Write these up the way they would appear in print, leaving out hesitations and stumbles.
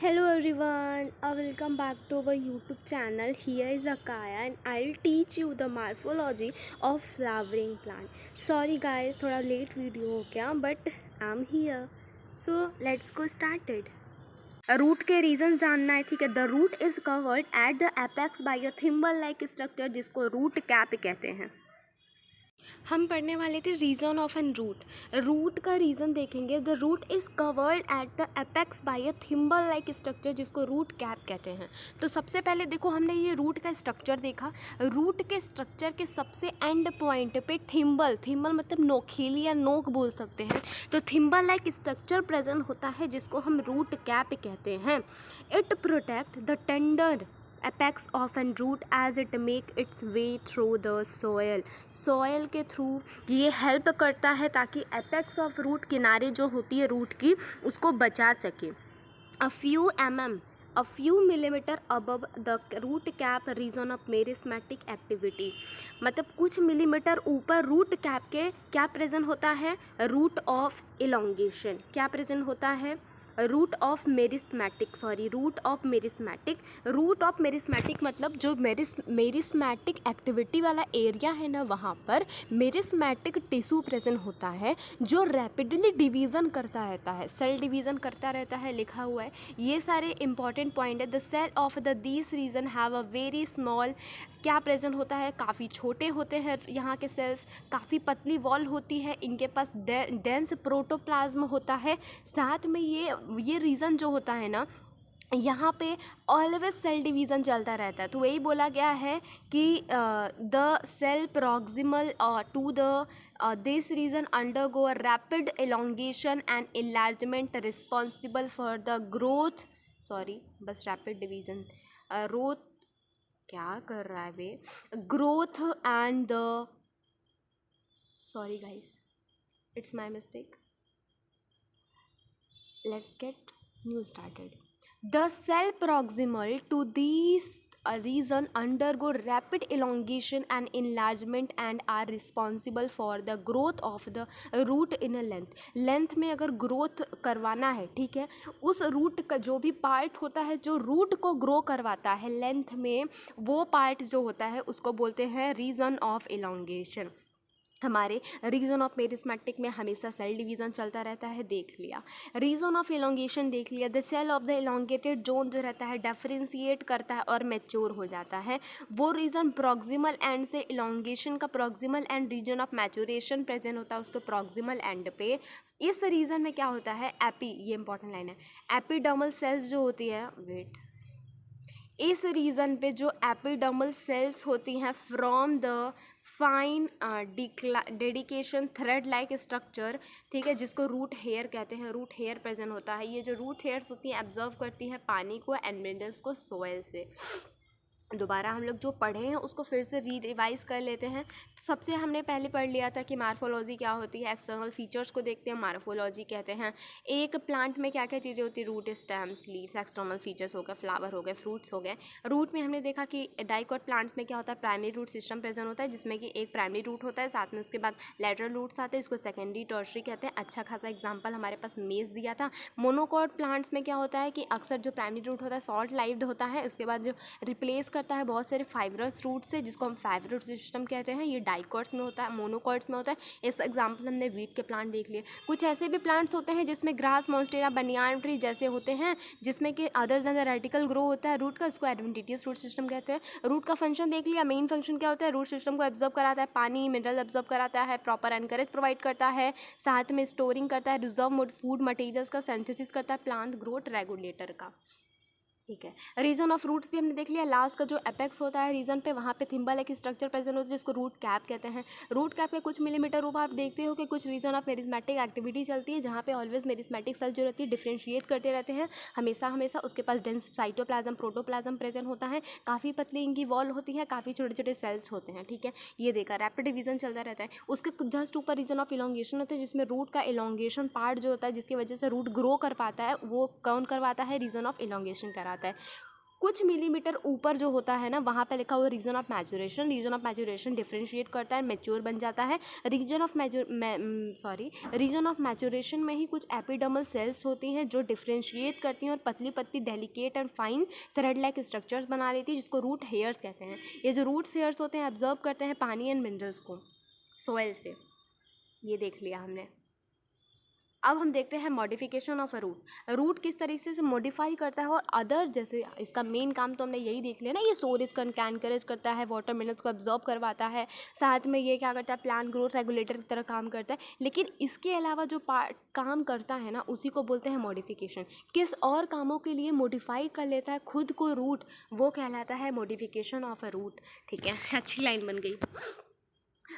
Hello everyone, welcome back to our YouTube channel. Here is Akaya and I'll teach you the morphology of flowering plant. Sorry guys, थोड़ा late video हो गया but I'm here. So let's go started. Root के region जानना है, ठीक है. The root is covered at the apex by a thimble like structure जिसको root cap कहते हैं. हम पढ़ने वाले थे region of an root. Root का रीजन देखेंगे. The root is covered at the apex by a thimble like structure जिसको रूट कैप कहते हैं. तो सबसे पहले देखो, हमने ये रूट का स्ट्रक्चर देखा. रूट के स्ट्रक्चर के सबसे एंड पॉइंट पे थिम्बल मतलब नोकीली या नोक बोल सकते हैं. तो थिम्बल लाइक स्ट्रक्चर प्रेजेंट होता है जिसको हम रूट कैप कहते हैं. It protect the tender apex of an root as it make its way through the soil के थ्रू ये हेल्प करता है ताकि एपेक्स ऑफ रूट किनारे जो होती है रूट की उसको बचा सके. a few millimeter above the root cap region of meristematic activity. मतलब कुछ मिलीमीटर ऊपर रूट कैप के क्या प्रेजेंट होता है? Root of elongation. क्या प्रेजेंट होता है? रूट ऑफ मेरिस्मेटिक मतलब जो मेरिस्मेटिक एक्टिविटी वाला एरिया है ना, वहाँ पर मेरिस्मेटिक टिश्यू प्रेजेंट होता है जो रैपिडली डिवीज़न करता रहता है, सेल डिवीज़न करता रहता है, लिखा हुआ है. ये सारे इंपॉर्टेंट पॉइंट है. The cell of the this region have a very small. क्या प्रेजेंट होता है? काफ़ी छोटे होते हैं यहाँ के सेल्स, काफ़ी पतली वॉल होती है, इनके पास डेंस प्रोटोप्लाज्म होता है. साथ में ये रीज़न जो होता है ना, यहाँ पे ऑलवेज सेल डिवीज़न चलता रहता है. तो वही बोला गया है कि the cell proximal to the this region undergo a rapid elongation and enlargement responsible for the growth. Rapid division growth क्या कर रहा है वे? Growth and the sorry guys, it's my mistake. Let's get new started. The cell proximal to these region undergo rapid elongation and enlargement and are responsible for the growth of the root in a length में अगर growth करवाना है, ठीक है, उस root का जो भी पार्ट होता है जो रूट को ग्रो करवाता है लेंथ में, वो पार्ट जो होता है उसको बोलते हैं रीजन ऑफ इलोंगेशन. हमारे रीजन ऑफ मेरिस्मेटिक में हमेशा सेल डिवीज़न चलता रहता है, देख लिया. रीजन ऑफ इलोंगेशन देख लिया. The cell of the elongated zone जो रहता है डिफरेंशिएट करता है और मैच्योर हो जाता है. वो रीजन प्रॉक्सिमल एंड से इलोंगेशन का proximal end region of maturation present होता है उसके प्रॉक्सिमल एंड पे. इस रीजन में क्या होता है? ये इंपॉर्टेंट लाइन है. एपिडर्मल सेल्स जो होती है, इस रीजन पे जो एपिडर्मल सेल्स होती हैं from the fine dedication thread like structure, ठीक है, जिसको रूट हेयर कहते हैं. रूट हेयर प्रेजेंट होता है. ये जो रूट हेयर्स होती हैं एब्जॉर्व करती है पानी को एंड मिनरल्स को सोयल से. दोबारा हम लोग जो पढ़े हैं उसको फिर से रिवाइज कर लेते हैं. सबसे हमने पहले पढ़ लिया था कि मार्फोलॉजी क्या होती है. एक्सटर्नल फीचर्स को देखते हैं, मार्फोलॉजी कहते हैं. एक प्लांट में क्या क्या चीज़ें होती है? Root, stems, leaves. External features हो गए, फ्लावर हो गए, फ्रूट्स हो गए. रूट में हमने देखा कि डाइकोट प्लांट्स में क्या होता है? प्राइमरी रूट सिस्टम प्रेजेंट होता है जिसमें कि एक प्राइमरी रूट होता है, साथ में उसके बाद लेटरल रूट्स आते हैं, इसको सेकेंडरी टर्शरी कहते हैं. अच्छा खासा एग्जाम्पल हमारे पास मेज दिया था. मोनोकोट प्लांट्स में क्या होता है कि अक्सर जो प्राइमरी रूट होता है शॉर्ट लाइव्ड होता है, उसके बाद जो रिप्लेस करता है बहुत सारे फाइब्रस रूट से जिसको हम फाइबर रूट सिस्टम कहते हैं. ये डाइकोट्स में होता है, मोनोकोट्स में होता है. इस एग्जांपल हमने वीट के प्लांट देख लिए. कुछ ऐसे भी प्लांट्स होते हैं जिसमें ग्रास, मॉन्स्टेरा, बनियान ट्री जैसे होते हैं जिसमें कि other than the reticle grow होता है रूट का, इसको एडवेंटिशियस रूट सिस्टम कहते हैं. रूट का फंक्शन देख लिया. मेन फंक्शन क्या होता है? रूट सिस्टम को एब्जॉर्ब कराता है, पानी मिनरल एब्जॉर्ब कराता है, प्रॉपर एनकरेज प्रोवाइड करता है, साथ में स्टोरिंग करता है, रिजर्व फूड मटेरियल्स का सिंथेसिस करता है, प्लांट ग्रोथ रेगुलेटर का. ठीक है. रीजन ऑफ रूट्स भी हमने देख लिया. लास्ट का जो एपेक्स होता है रीजन पे, वहाँ पे थिम्बल एक स्ट्रक्चर प्रेजेंट होता है जिसको रूट कैप कहते हैं. रूट कैप के कुछ मिलीमीटर ऊपर आप देखते हो कि कुछ रीजन ऑफ मेरिस्मेटिक एक्टिविटी चलती है जहाँ पे ऑलवेज मेरिस्मेटिक सेल जो रहती है डिफ्रेंशिएट करते रहते हैं हमेशा. उसके पास डेंस साइटोप्लाज्म, प्रोटोप्लाज्म प्रेजेंट होता है, काफ़ी पतली इनकी वॉल होती है, काफ़ी छोटे छोटे सेल्स होते हैं. ठीक है, ये देखा रैपिड डिवीजन चलता रहता है. उसके जस्ट ऊपर रीजन ऑफ इलोंगेशन होता है जिसमें रूट का इलोंगेशन पार्ट जो होता है जिसकी वजह से रूट ग्रो कर पाता है, वो कौन करवाता है? रीजन ऑफ इलोंगेशन कराता है. कुछ मिलीमीटर ऊपर जो होता है ना, वहाँ पे लिखा हुआ region of maturation. Region of maturation differentiate करता है, मैच्योर बन जाता है। रीजन ऑफ मैचुरेशन में ही कुछ एपिडर्मल सेल्स होती हैं जो डिफ्रेंशिएट करती हैं और पतली पतली delicate and fine thread like structures बना लेती है, जिसको रूट हेयर्स कहते हैं। ये जो रूट हेयर्स होते हैं एब्जॉर्ब करते हैं पानी एंड मिनरल्स को सोइल से। ये देख लिया हमने। अब हम देखते हैं modification of a root. Root किस तरीके से मॉडिफाई करता है और अदर, जैसे इसका मेन काम तो हमने यही देख लिया ना, ये स्टोरेज का एनकरेज करता है, वाटर मिनरल्स को एब्जॉर्ब करवाता है, साथ में ये क्या करता है, प्लांट ग्रोथ रेगुलेटर की तरह काम करता है। लेकिन इसके अलावा जो काम करता है ना, उसी को बोलते हैं मॉडिफिकेशन। किस और कामों के लिए मॉडिफाई कर लेता है खुद को रूट, वो कहलाता है मॉडिफिकेशन ऑफ अ रूट। ठीक है, अच्छी लाइन बन गई।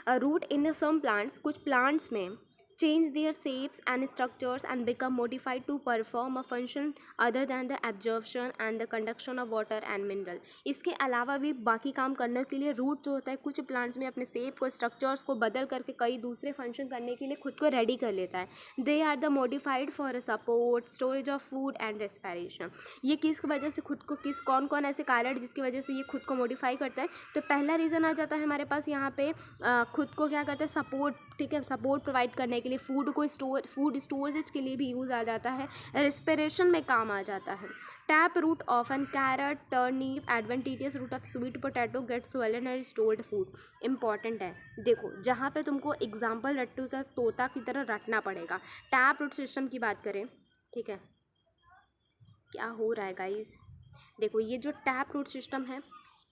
A root in some plants, कुछ प्लांट्स में change their shapes and structures and become modified to perform a function other than the absorption and the conduction of water and mineral। इसके अलावा भी बाकी काम करने के लिए रूट जो होता है कुछ प्लांट्स में अपने शेप को, स्ट्रक्चर्स को बदल करके कई दूसरे फंक्शन करने के लिए खुद को रेडी कर लेता है। They are the modified for support, storage of food and respiration. ये किस वजह से खुद को, कौन कौन ऐसे कारण जिसकी वजह से ये खुद को मॉडिफाई करता है? तो पहला रीज़न आ जाता है हमारे पास यहाँ पे खुद को क्या करता है, सपोर्ट। ठीक है, सपोर्ट प्रोवाइड करने के लिए, फूड स्टोरेज के लिए भी यूज़ आ जाता है, रेस्पिरेशन में काम आ जाता है। Tap root of an carrot, turnip, adventitious root of sweet potato get swollen and stored food. Important है, देखो जहाँ पे तुमको एग्जाम्पल रट्टू का तोता की तरह रटना पड़ेगा। टैप रूट सिस्टम की बात करें, ठीक है, क्या हो रहा है गाइज, देखो ये जो टैप रूट सिस्टम है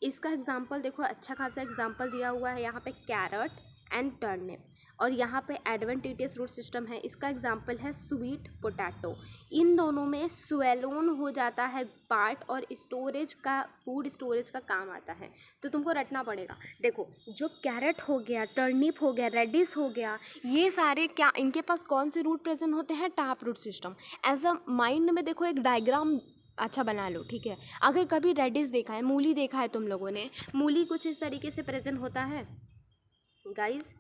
इसका एग्जाम्पल देखो, अच्छा खासा एग्जाम्पल दिया हुआ है यहाँ पे कैरेट एंड टर्निप, और यहाँ पे एडवेंटिशियस रूट सिस्टम है, इसका एग्जाम्पल है स्वीट पोटैटो। इन दोनों में स्वेलोन हो जाता है पार्ट और स्टोरेज का, फूड स्टोरेज का काम आता है, तो तुमको रटना पड़ेगा। देखो जो कैरेट हो गया, टर्निप हो गया, रेडिस हो गया, ये सारे क्या, इनके पास कौन से रूट प्रेजेंट होते हैं? Tap root system. As a mind में देखो एक डायग्राम अच्छा बना लो। ठीक है, अगर कभी रेडिस देखा है, मूली देखा है तुम लोगों ने, मूली कुछ इस तरीके से प्रेजेंट होता है गाइज,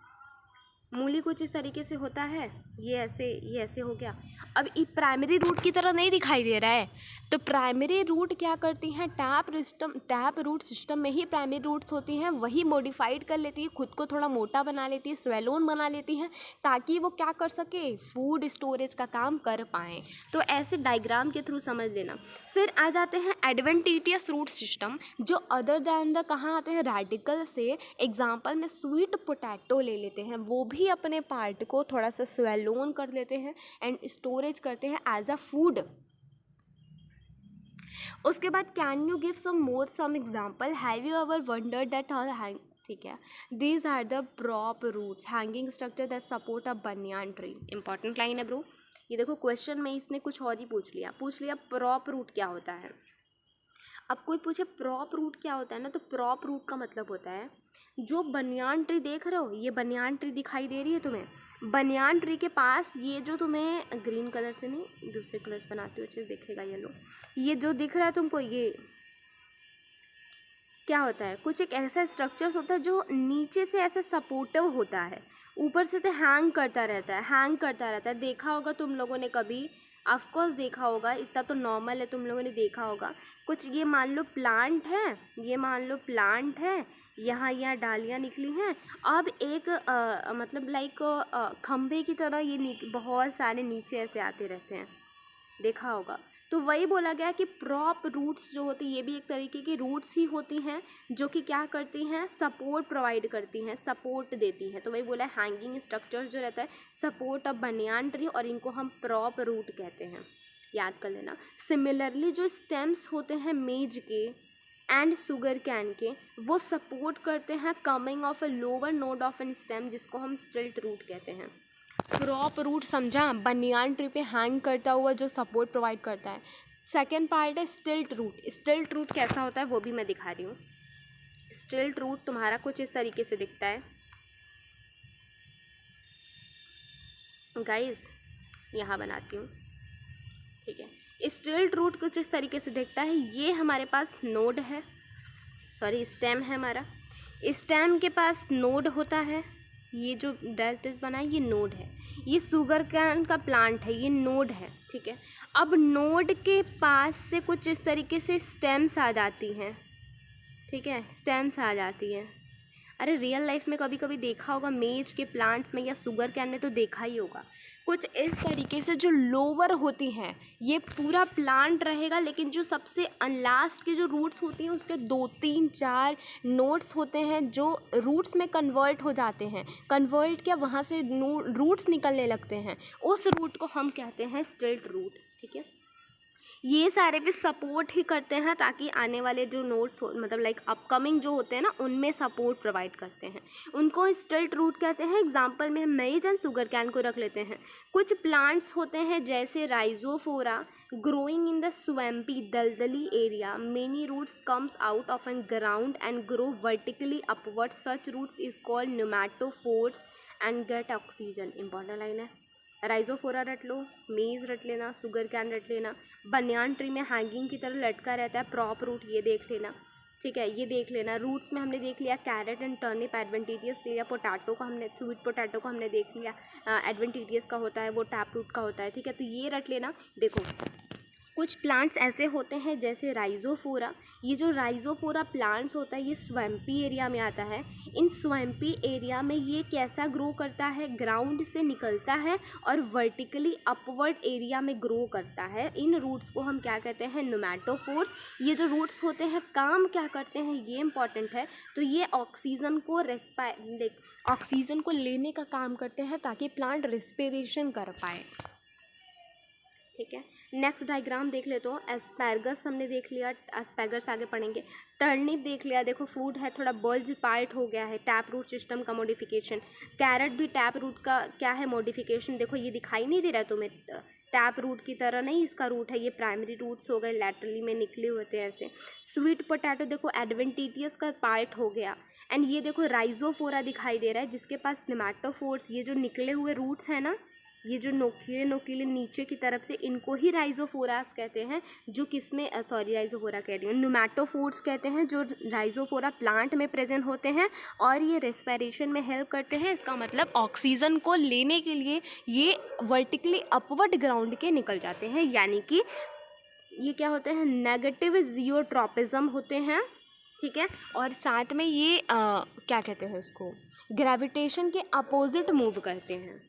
मूली कुछ इस तरीके से होता है, ये ऐसे हो गया। अब ये प्राइमरी रूट की तरह नहीं दिखाई दे रहा है, तो प्राइमरी रूट क्या करती हैं, टैप रूट सिस्टम में ही प्राइमरी रूट्स होती हैं, वही मॉडिफाइड कर लेती है, खुद को थोड़ा मोटा बना लेती है, स्वेलोन बना लेती हैं, ताकि वो क्या कर सके, फूड स्टोरेज का काम कर पाएँ। तो ऐसे डायग्राम के थ्रू समझ लेना। फिर आ जाते हैं एडवेंटिशियस रूट सिस्टम, जो अदर दैन द कहाँ आते हैं, रेडिकल से। एग्जाम्पल में स्वीट पोटैटो ले लेते हैं, वो भी अपने पार्ट को थोड़ा सा स्वेलोन कर लेते हैं एंड स्टोरेज करते हैं एज अ फूड। उसके बाद can you give some example, have you ever wondered that hang, ठीक है, these are the prop roots hanging structure that support a banyan tree. Important line है ब्रो, ये देखो question में इसने कुछ और ही पूछ लिया प्रॉप रूट क्या होता है। अब कोई पूछे प्रॉप रूट क्या होता है ना, तो प्रॉप रूट का मतलब होता है, जो बनियान ट्री देख रहे हो, ये बनियान ट्री दिखाई दे रही है तुम्हें, बनियान ट्री के पास ये जो तुम्हें ग्रीन कलर से नहीं दूसरे कलर्स बनाती हो अच्छे से दिखेगा, येलो, ये जो दिख रहा है तुमको, ये क्या होता है, कुछ एक ऐसा स्ट्रक्चर्स होता है जो नीचे से ऐसे सपोर्टिव होता है, ऊपर से तो हैंग करता रहता है। देखा होगा तुम लोगों ने कभी, ऑफकोर्स देखा होगा, इतना तो नॉर्मल है, तुम लोगों ने देखा होगा। कुछ ये मान लो प्लांट है, यहाँ डालियाँ निकली हैं, अब एक मतलब लाइक खम्भे की तरह ये बहुत सारे नीचे ऐसे आते रहते हैं, देखा होगा। तो वही बोला गया कि प्रॉप रूट्स जो होती है, ये भी एक तरीके की रूट्स ही होती हैं, जो कि क्या करती हैं, सपोर्ट प्रोवाइड करती हैं, सपोर्ट देती हैं। तो वही बोला हैंगिंग स्ट्रक्चर जो रहता है, सपोर्ट ऑफ बनियान ट्री, और इनको हम प्रॉप रूट कहते हैं, याद कर लेना। सिमिलरली जो स्टेम्स होते हैं मेज के एंड शुगर कैन के, वो सपोर्ट करते हैं coming off a lower node of an stem, जिसको हम स्टिल्ट रूट कहते हैं। प्रॉप रूट समझा, बनियान ट्री पे हैंग करता हुआ जो सपोर्ट प्रोवाइड करता है। सेकेंड पार्ट है स्टिल्ट रूट। स्टिल्ट रूट कैसा होता है वो भी मैं दिखा रही हूँ। स्टिल्ट रूट तुम्हारा कुछ इस तरीके से दिखता है गाइस, यहाँ बनाती हूँ, ठीक है। स्टिल्ट रूट कुछ इस तरीके से दिखता है, ये हमारे पास नोड है, सॉरी स्टेम है हमारा, स्टेम के पास नोड होता है, ये जो डैश बना है ये नोड है, ये शुगर कैन का प्लांट है, ये नोड है, ठीक है। अब नोड के पास से कुछ इस तरीके से स्टेम्स आ जाती हैं, ठीक है, स्टेम्स आ जाती हैं। अरे रियल लाइफ में कभी कभी देखा होगा, मेज के प्लांट्स में या शुगर कैन में तो देखा ही होगा, कुछ इस तरीके से जो लोअर होती हैं, ये पूरा प्लांट रहेगा, लेकिन जो सबसे लास्ट की जो रूट्स होती हैं उसके 2-3-4 नोड्स होते हैं जो रूट्स में कन्वर्ट हो जाते हैं। कन्वर्ट क्या, वहाँ से रूट्स निकलने लगते हैं, उस रूट को हम कहते हैं स्टिल्ट रूट, ठीक है। ये सारे भी सपोर्ट ही करते हैं ताकि आने वाले जो नोट्स मतलब लाइक अपकमिंग जो होते हैं ना, उनमें सपोर्ट प्रोवाइड करते हैं, उनको स्टिल्ट रूट कहते हैं। एग्जांपल में हम मेज एंड शुगर कैन को रख लेते हैं। कुछ प्लांट्स होते हैं जैसे rhizophora growing in the swampy दलदली area, many roots comes out of an ground and grow vertically upward, such roots is called pneumatophores and get oxygen. Important line है, राइजोफोरा रट लो, मेज़ रट लेना, शुगर कैन रट लेना, बनियान ट्री में हैंगिंग की तरह लटका रहता है प्रॉप रूट, ये देख लेना, ठीक है, ये देख लेना। रूट्स में हमने देख लिया कैरेट एंड टर्निप एडवेंटिटियस लिया, पोटैटो को हमने, स्वीट पोटैटो को हमने देख लिया, एडवेंटिटियस का होता है, वो टैप रूट का होता है, ठीक है, तो ये रट लेना। देखो कुछ प्लांट्स ऐसे होते हैं जैसे राइजोफोरा, ये जो राइजोफोरा प्लांट्स होता है ये स्वैम्पी एरिया में आता है। इन स्वैम्पी एरिया में ये कैसा ग्रो करता है, ग्राउंड से निकलता है और वर्टिकली अपवर्ड एरिया में ग्रो करता है। इन रूट्स को हम क्या कहते हैं, न्यूमैटोफोर्स। ये जो रूट्स होते हैं काम क्या करते हैं, ये इंपॉर्टेंट है। तो ये ऑक्सीजन को ऑक्सीजन को लेने का काम करते हैं ताकि प्लांट रेस्पिरेशन कर पाए, ठीक है। नेक्स्ट डायग्राम देख लेते हो। एस्पैरगस हमने देख लिया, एस्पैरगस आगे पढ़ेंगे। टर्निप देख लिया, देखो फूड है, थोड़ा बल्ज पार्ट हो गया है, टैप रूट सिस्टम का मॉडिफिकेशन। कैरेट भी टैप रूट का क्या है, मॉडिफिकेशन। देखो ये दिखाई नहीं दे रहा तुम्हें, टैप रूट की तरह नहीं इसका रूट है, ये प्राइमरी रूट्स हो गए, लैटरली में निकले होते हैं ऐसे। स्वीट पोटैटो देखो एडवेंटिटियस का पार्ट हो गया। एंड ये देखो राइजोफोरा दिखाई दे रहा है जिसके पास न्यूमैटोफोर्स, ये जो निकले हुए रूट्स हैं ना, ये जो नोकीले नोकीले नीचे की तरफ से, इनको ही राइजोफोरास कहते हैं, जो किसमें राइजोफोरा कह रही हूँ, न्यूमैटोफोर्स कहते हैं, जो राइजोफोरा प्लांट में प्रेजेंट होते हैं और ये रेस्पिरेशन में हेल्प करते हैं। इसका मतलब ऑक्सीजन को लेने के लिए ये वर्टिकली अपवर्ड ग्राउंड के निकल जाते हैं, यानी कि ये क्या होते हैं, नेगेटिव जियोट्रॉपिज्म होते हैं, ठीक है। और साथ में ये क्या कहते हैं उसको, ग्रेविटेशन के अपोजिट मूव करते हैं।